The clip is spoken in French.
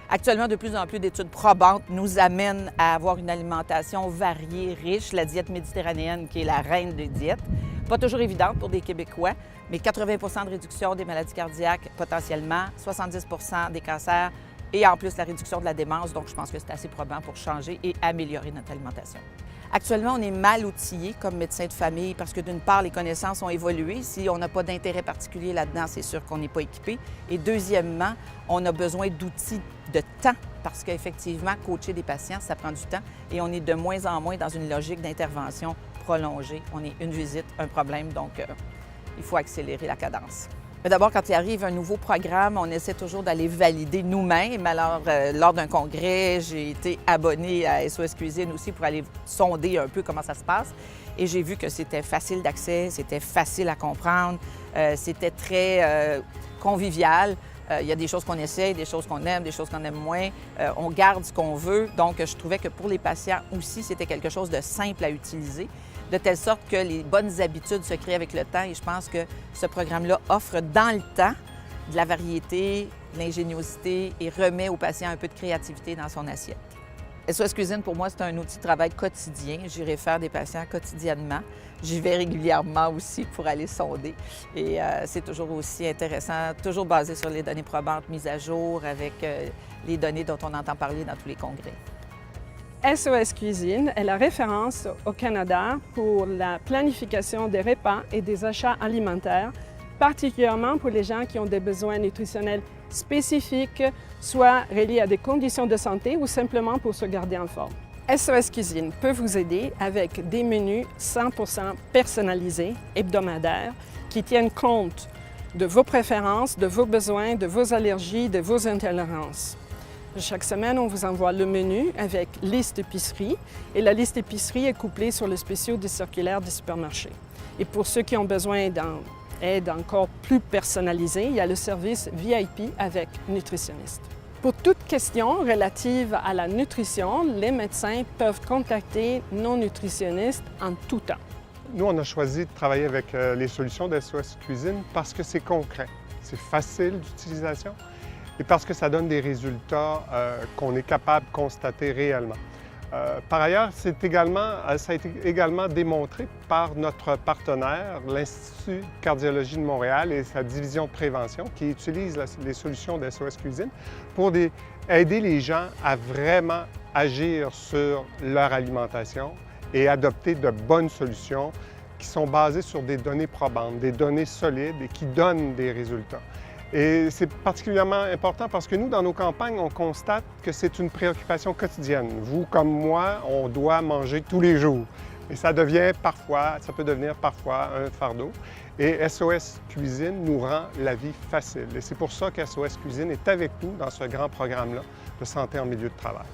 Actuellement, de plus en plus d'études probantes nous amènent à avoir une alimentation variée, riche, la diète méditerranéenne qui est la reine des diètes. Pas toujours évidente pour des Québécois, mais 80 de réduction des maladies cardiaques potentiellement, 70 des cancers et en plus la réduction de la démence. Donc, je pense que c'est assez probant pour changer et améliorer notre alimentation. Actuellement, on est mal outillé comme médecin de famille parce que d'une part, les connaissances ont évolué. Si on n'a pas d'intérêt particulier là-dedans, c'est sûr qu'on n'est pas équipé. Et deuxièmement, on a besoin d'outils de temps parce qu'effectivement, coacher des patients, ça prend du temps et on est de moins en moins dans une logique d'intervention prolongée. On est une visite, un problème, donc il faut accélérer la cadence. D'abord, quand il arrive un nouveau programme, on essaie toujours d'aller valider nous-mêmes. Alors, lors d'un congrès, j'ai été abonnée à SOS Cuisine aussi pour aller sonder un peu comment ça se passe. Et j'ai vu que c'était facile d'accès, c'était facile à comprendre, c'était très convivial. Il y a des choses qu'on essaie, des choses qu'on aime, des choses qu'on aime moins. On garde ce qu'on veut. Donc, je trouvais que pour les patients aussi, c'était quelque chose de simple à utiliser, de telle sorte que les bonnes habitudes se créent avec le temps. Et je pense que ce programme-là offre dans le temps de la variété, de l'ingéniosité et remet au patient un peu de créativité dans son assiette. SOS Cuisine, pour moi, c'est un outil de travail quotidien. J'irai faire des patients quotidiennement. J'y vais régulièrement aussi pour aller sonder. Et c'est toujours aussi intéressant, toujours basé sur les données probantes mises à jour avec les données dont on entend parler dans tous les congrès. SOS Cuisine est la référence au Canada pour la planification des repas et des achats alimentaires, particulièrement pour les gens qui ont des besoins nutritionnels spécifiques, soit reliés à des conditions de santé ou simplement pour se garder en forme. SOS Cuisine peut vous aider avec des menus 100% personnalisés, hebdomadaires, qui tiennent compte de vos préférences, de vos besoins, de vos allergies, de vos intolérances. Chaque semaine, on vous envoie le menu avec liste épicerie et la liste épicerie est couplée sur les spéciaux des circulaires des supermarchés. Et pour ceux qui ont besoin d'aide encore plus personnalisée, il y a le service VIP avec nutritionniste. Pour toute question relative à la nutrition, les médecins peuvent contacter nos nutritionnistes en tout temps. Nous, on a choisi de travailler avec les solutions de SOS Cuisine parce que c'est concret, c'est facile d'utilisation et parce que ça donne des résultats qu'on est capable de constater réellement. Par ailleurs, ça a été également démontré par notre partenaire, l'Institut de cardiologie de Montréal et sa division de prévention, qui utilise les solutions de SOS Cuisine pour aider les gens à vraiment agir sur leur alimentation et adopter de bonnes solutions qui sont basées sur des données probantes, des données solides et qui donnent des résultats. Et c'est particulièrement important parce que nous, dans nos campagnes, on constate que c'est une préoccupation quotidienne. Vous, comme moi, on doit manger tous les jours. Et ça peut devenir parfois un fardeau. Et SOS Cuisine nous rend la vie facile. Et c'est pour ça que SOS Cuisine est avec nous dans ce grand programme-là de santé en milieu de travail.